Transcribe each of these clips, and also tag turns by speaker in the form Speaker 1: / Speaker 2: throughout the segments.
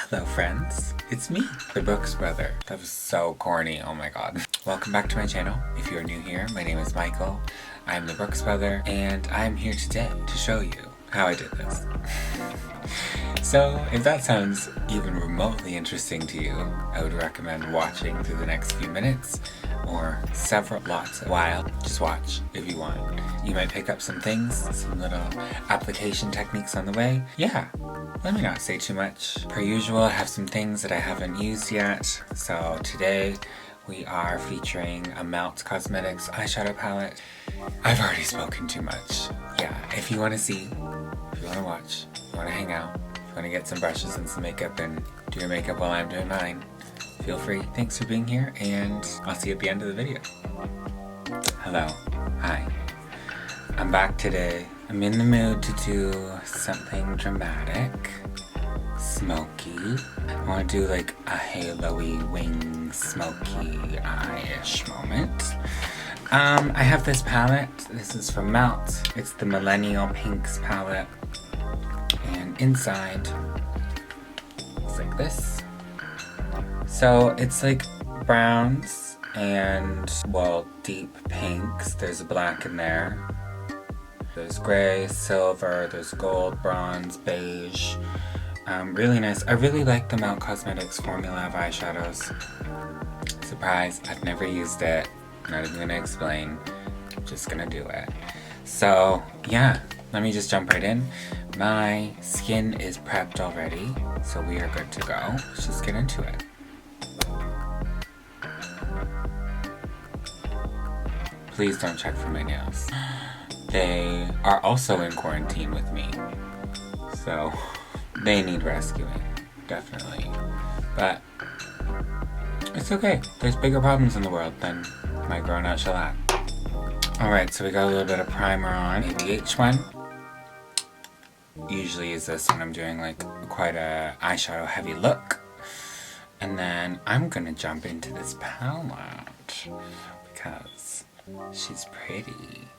Speaker 1: Hello friends, it's me, the Brooks brother. That was so corny, oh my god. Welcome back to my channel. If you're new here, my name is Michael. I'm the Brooks brother, and I'm here today to show you how I did this. So, if that sounds even remotely interesting to you, I would recommend watching through the next few minutes, or lots of while. Just watch if you want. You might pick up some things, some little application techniques on the way. Yeah, let me not say too much. Per usual, I have some things that I haven't used yet. So today, we are featuring a Melt Cosmetics eyeshadow palette. I've already spoken too much. Yeah, if you want to see, if you want to watch, if you want to hang out, if you want to get some brushes and some makeup and do your makeup while I'm doing mine, feel free. Thanks for being here, and I'll see you at the end of the video. Hello. Hi. I'm back today. I'm in the mood to do something dramatic, smoky. I want to do like a halo-y wing smoky eye-ish moment. I have this palette. This is from Melt. It's the Millennial Pinx palette. And inside, it's like this. So it's like browns and, well, deep pinks. There's a black in there. There's gray, silver, there's gold, bronze, beige. Really nice. I really like the Melt Cosmetics formula of eyeshadows. Surprise, I've never used it. Not even gonna explain. Just gonna do it. So, yeah, let me just jump right in. My skin is prepped already, so we are good to go. Let's just get into it. Please don't check for my nails. They are also in quarantine with me, so they need rescuing, definitely. But it's okay. There's bigger problems in the world than my grown-out shellac. Alright, so we got a little bit of primer on. Maybe H1. Usually use this when I'm doing like quite a eyeshadow heavy look. And then I'm gonna jump into this palette because she's pretty.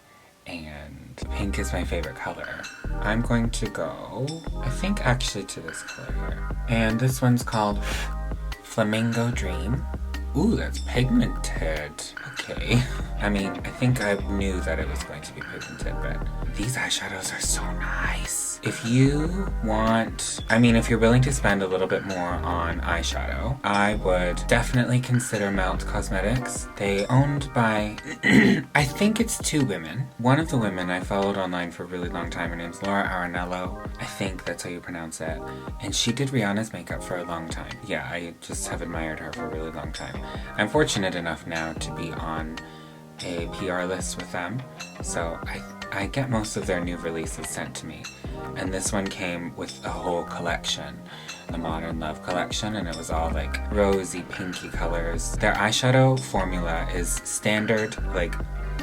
Speaker 1: And pink is my favorite color. I'm going to go, I think actually to this color here. And this one's called Flamingo Dream. Ooh, that's pigmented. Okay. I mean, I think I knew that it was going to be pigmented, but these eyeshadows are so nice. If you want, if you're willing to spend a little bit more on eyeshadow, I would definitely consider Melt Cosmetics. They owned by, I think it's two women. One of the women I followed online for a really long time. Her name's Laura Aranello. I think that's how you pronounce it. And she did Rihanna's makeup for a long time. Yeah, I just have admired her for a really long time. I'm fortunate enough now to be on a PR list with them, so I get most of their new releases sent to me. And this one came with a whole collection, the Modern Love collection, and it was all like rosy, pinky colors. Their eyeshadow formula is standard, like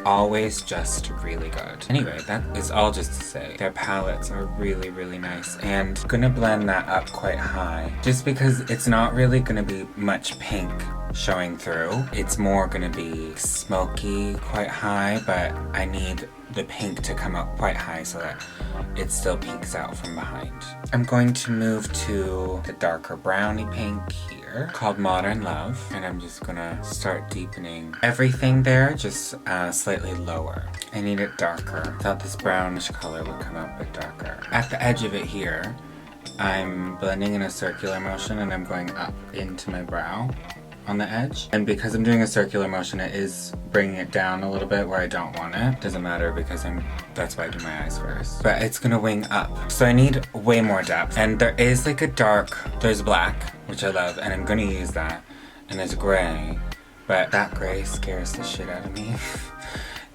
Speaker 1: always just really good. Anyway, that is all just to say their palettes are really, really nice, and gonna blend that up quite high just because it's not really gonna be much pink showing through. It's more gonna be smoky quite high, but I need the pink to come up quite high so that it still peeks out from behind. I'm going to move to the darker browny pink here called Modern Love, and I'm just gonna start deepening everything there, just slightly lower. I need it darker. I thought this brownish color would come out a bit darker. At the edge of it here, I'm blending in a circular motion and I'm going up into my brow on the edge. And because I'm doing a circular motion, it is bringing it down a little bit where I don't want it. Doesn't matter because that's why I do my eyes first. But it's gonna wing up. So I need way more depth. And there is like there's black, which I love, and I'm gonna use that. And there's gray, but that gray scares the shit out of me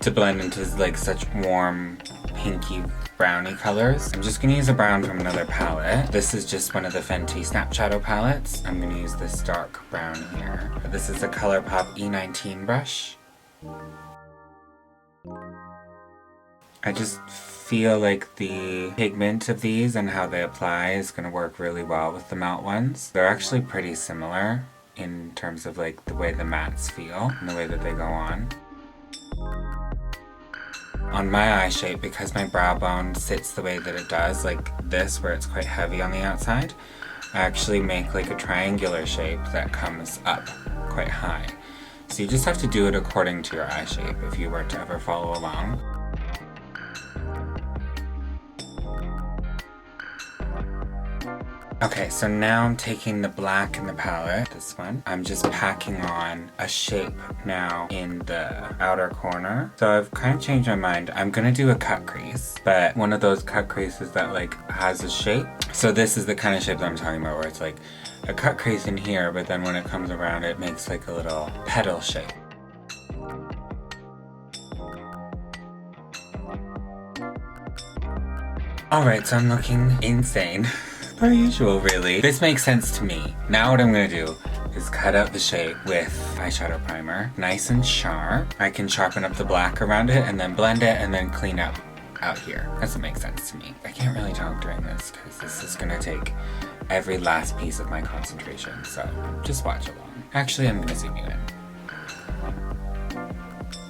Speaker 1: to blend into like such warm, pinky, browny colors. I'm just gonna use a brown from another palette. This is just one of the Fenty snapshadow palettes. I'm gonna use this dark brown here. This is a ColourPop E19 brush. I just feel like the pigment of these and how they apply is gonna work really well with the matte ones. They're actually pretty similar in terms of like the way the mattes feel and the way that they go on. On my eye shape, because my brow bone sits the way that it does, like this, where it's quite heavy on the outside, I actually make like a triangular shape that comes up quite high. So you just have to do it according to your eye shape if you were to ever follow along. Okay, so now I'm taking the black in the palette, this one. I'm just packing on a shape now in the outer corner. So I've kind of changed my mind. I'm gonna do a cut crease, but one of those cut creases that like has a shape. So this is the kind of shape that I'm talking about, where it's like a cut crease in here, but then when it comes around, it makes like a little petal shape. Alright, so I'm looking insane. Per usual, really. This makes sense to me. Now what I'm gonna do is cut out the shape with eyeshadow primer. Nice and sharp. I can sharpen up the black around it and then blend it and then clean up out here. That's what makes sense to me. I can't really talk during this because this is gonna take every last piece of my concentration, so just watch along. Actually, I'm gonna zoom you in.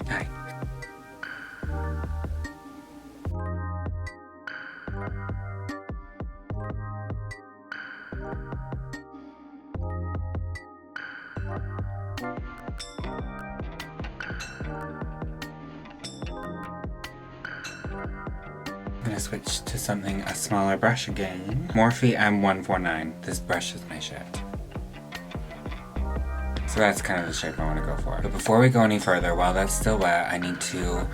Speaker 1: Hi. I'm gonna switch to something, a smaller brush again. Morphe M149. This brush is my shit. So that's kind of the shape I want to go for. But before we go any further, while that's still wet, I need to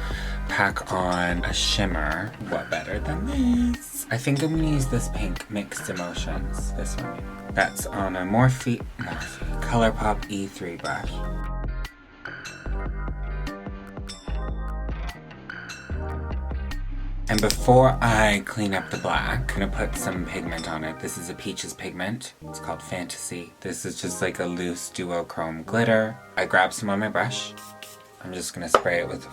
Speaker 1: pack on a shimmer. What better than this? I think I'm gonna use this pink Mixed Emotions, this one. That's on a Morphe ColourPop E3 brush. And before I clean up the black, I'm gonna put some pigment on it. This is a Peaches pigment. It's called Fantasy. This is just like a loose duochrome glitter. I grabbed some on my brush. I'm just gonna spray it with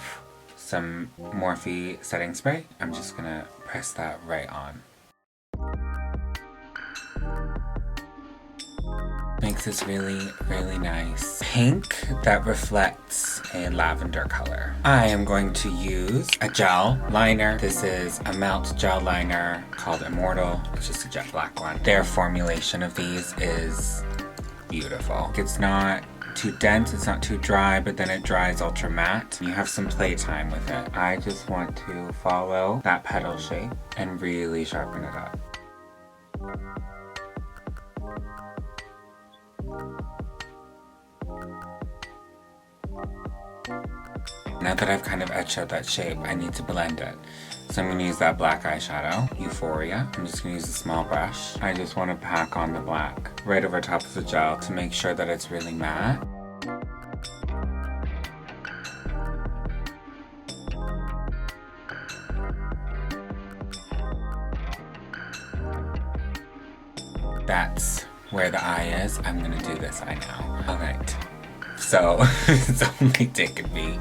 Speaker 1: some Morphe setting spray. I'm just gonna press that right on. Makes this really, really nice pink that reflects a lavender color. I am going to use a gel liner. This is a melt gel liner called Immortal. It's just a jet black one. Their formulation of these is beautiful. It's not too dense, it's not too dry, but then it dries ultra matte. You have some playtime with it. I just want to follow that petal shape and really sharpen it up. Now that I've kind of etched out that shape, I need to blend it. So I'm going to use that black eyeshadow, Euphoria. I'm just going to use a small brush. I just want to pack on the black right over top of the gel to make sure that it's really matte. That's where the eye is. I'm going to do this eye now. Alright. So, it's only taken me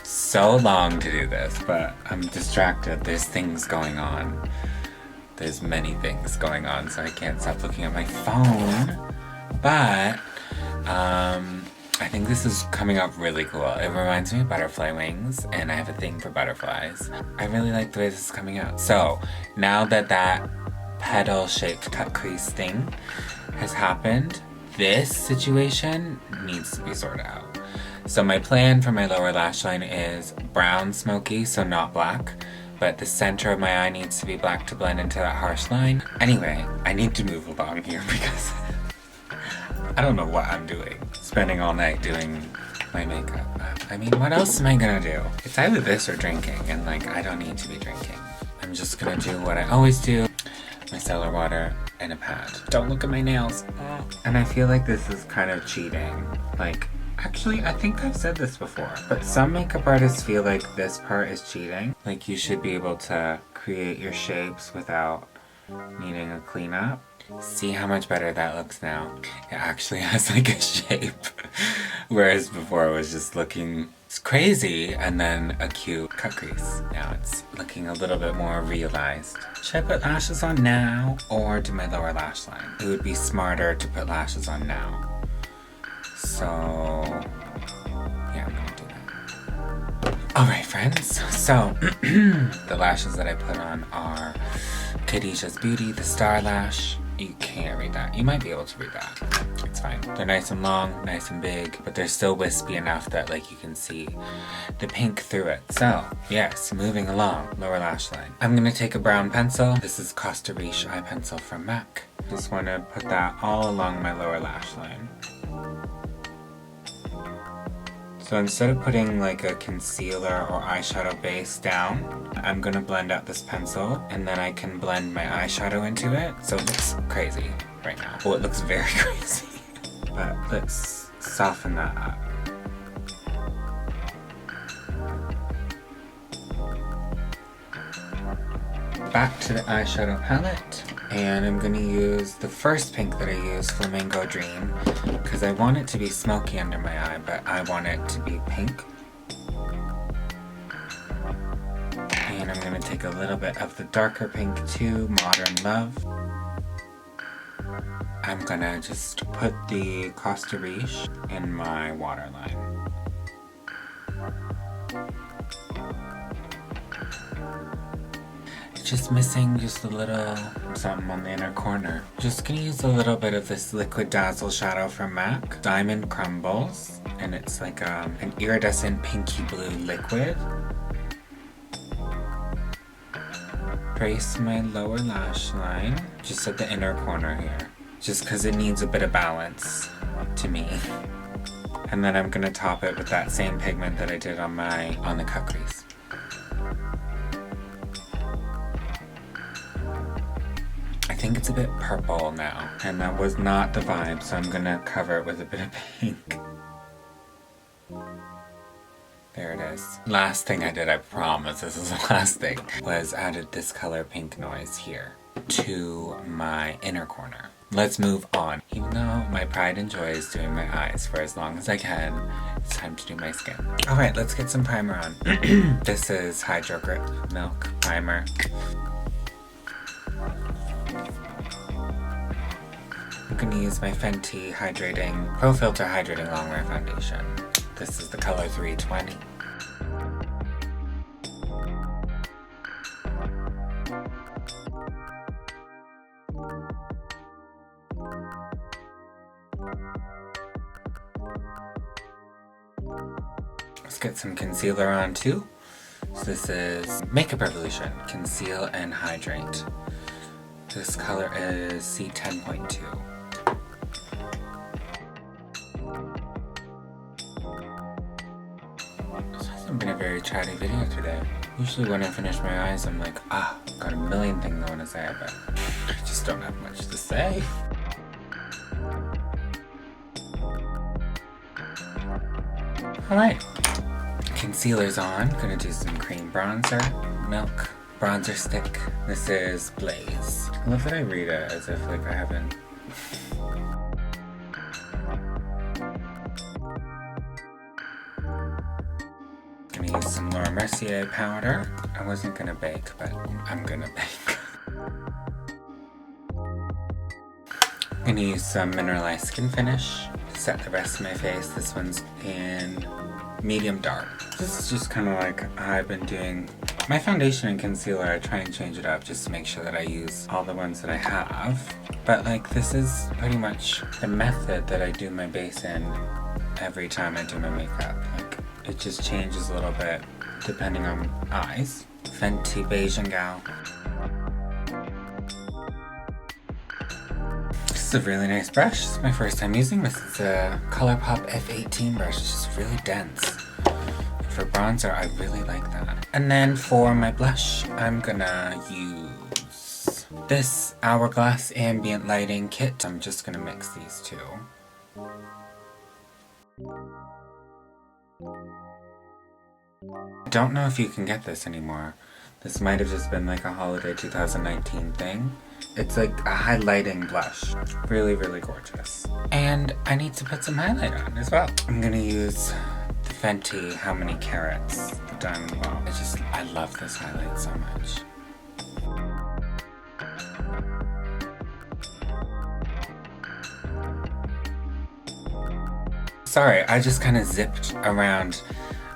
Speaker 1: so long to do this, but I'm distracted. There's things going on. There's many things going on, so I can't stop looking at my phone. But, I think this is coming up really cool. It reminds me of butterfly wings, and I have a thing for butterflies. I really like the way this is coming out. So, now that that petal-shaped cut crease thing has happened, this situation needs to be sorted out. So my plan for my lower lash line is brown smoky, so not black, but the center of my eye needs to be black to blend into that harsh line. Anyway, I need to move along here because I don't know what I'm doing. Spending all night doing my makeup. I mean, what else am I gonna do? It's either this or drinking, and like, I don't need to be drinking. I'm just gonna do what I always do. My cellar water and a pad. Don't look at my nails. And I feel like this is kind of cheating. Like, actually, I think I've said this before, but some makeup artists feel like this part is cheating. Like, you should be able to create your shapes without needing a cleanup. See how much better that looks now? It actually has like a shape. Whereas before it was just looking crazy and then a cute cut crease. Now it's looking a little bit more realized. Should I put lashes on now or do my lower lash line? It would be smarter to put lashes on now. So, yeah, I'm gonna do that. Alright friends, so the lashes that I put on are Khadijas Beauty, the Star Lash. You can't read that. You might be able to read that. It's fine. They're nice and long, nice and big, but they're still wispy enough that like you can see the pink through it. So yes, moving along, lower lash line. I'm gonna take a brown pencil. This is Costa Riche eye pencil from MAC. Just wanna put that all along my lower lash line. So instead of putting like a concealer or eyeshadow base down, I'm gonna blend out this pencil and then I can blend my eyeshadow into it. So it looks crazy right now. Well, it looks very crazy. But let's soften that up. Back to the eyeshadow palette, and I'm gonna use the first pink that I use, Flamingo Dream, because I want it to be smoky under my eye, but I want it to be pink. And I'm gonna take a little bit of the darker pink too, Modern Love. I'm gonna just put the Costa Riche in my waterline. Just missing just a little something on the inner corner. Just gonna use a little bit of this liquid dazzle shadow from MAC, Diamond Crumbles, and it's like an iridescent pinky blue liquid. Trace my lower lash line, just at the inner corner here, just because it needs a bit of balance to me. And then I'm gonna top it with that same pigment that I did on the cut crease. I think it's a bit purple now, and that was not the vibe, so I'm gonna cover it with a bit of pink. There it is. Last thing I did, I promise this is the last thing, was added this color Pink Noise here to my inner corner. Let's move on. Even though my pride and joy is doing my eyes for as long as I can, it's time to do my skin. Alright, let's get some primer on. This is Hydro Grip Milk Primer. I'm gonna use my Fenty Hydrating Pro Filter Hydrating Longwear Foundation. This is the color 320. Let's get some concealer on too. So this is Makeup Revolution Conceal and Hydrate. This color is C10.2. This hasn't been a very chatty video today. Usually when I finish my eyes, I'm like, got a million things I want to say, but I just don't have much to say. Alright, concealer's on. Gonna do some cream bronzer, milk bronzer stick. This is Blaze. I love that I read it as if like I haven't. Gonna use some Mercier powder. I wasn't gonna bake, but I'm gonna bake. I'm gonna use some mineralized skin finish to set the rest of my face. This one's in medium dark. This is just kind of like how I've been doing my foundation and concealer. I try and change it up just to make sure that I use all the ones that I have. But like this is pretty much the method that I do my base in every time I do my makeup. Like it just changes a little bit depending on eyes. Fenty Bajan Gyal. This is a really nice brush. It's my first time using this. It's a ColourPop F18 brush. It's just really dense. For bronzer, I really like that. And then for my blush, I'm gonna use this Hourglass Ambient Lighting Kit. I'm just gonna mix these two. I don't know if you can get this anymore. This might have just been like a holiday 2019 thing. It's like a highlighting blush. Really, really gorgeous. And I need to put some highlight on as well. I'm gonna use the Fenty How Many Carats, the Diamond Ball. I love this highlight so much. Sorry, I just kind of zipped around.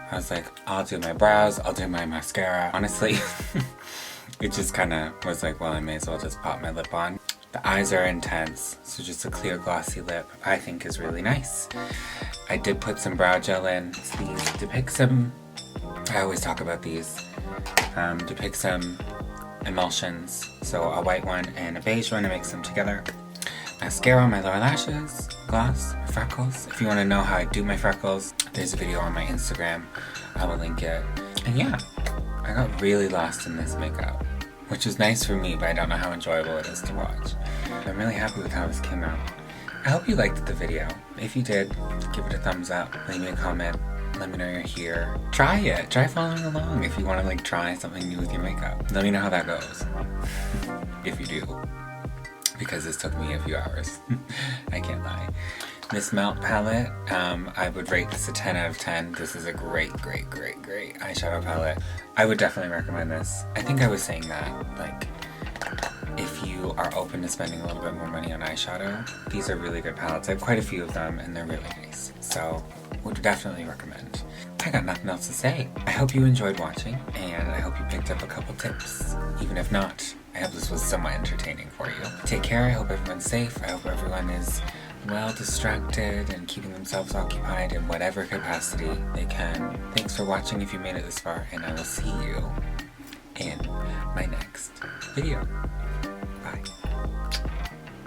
Speaker 1: I was like, I'll do my brows, I'll do my mascara. Honestly, it just kind of was like, well, I may as well just pop my lip on. The eyes are intense, so just a clear glossy lip I think is really nice. I did put some brow gel in. These depict some, I always talk about these, depict some emulsions. So a white one and a beige one to mix them together. Mascara on my lower lashes, gloss, freckles. If you want to know how I do my freckles, there's a video on my Instagram. I will link it. And yeah, I got really lost in this makeup, which is nice for me, but I don't know how enjoyable it is to watch. I'm really happy with how this came out. I hope you liked the video. If you did, give it a thumbs up, leave me a comment, let me know you're here. Try it, try following along if you want to like try something new with your makeup. Let me know how that goes, if you do, because this took me a few hours. I can't lie. This Melt palette, I would rate this a 10 out of 10. This is a great eyeshadow palette. I would definitely recommend this. I think I was saying that, like, if you are open to spending a little bit more money on eyeshadow, these are really good palettes. I have quite a few of them and they're really nice. So, would definitely recommend. I got nothing else to say. I hope you enjoyed watching and I hope you picked up a couple tips. Even if not, I hope this was somewhat entertaining for you. Take care, I hope everyone's safe. I hope everyone is well distracted and keeping themselves occupied in whatever capacity they can. Thanks for watching if you made it this far, and I will see you in my next video. Bye.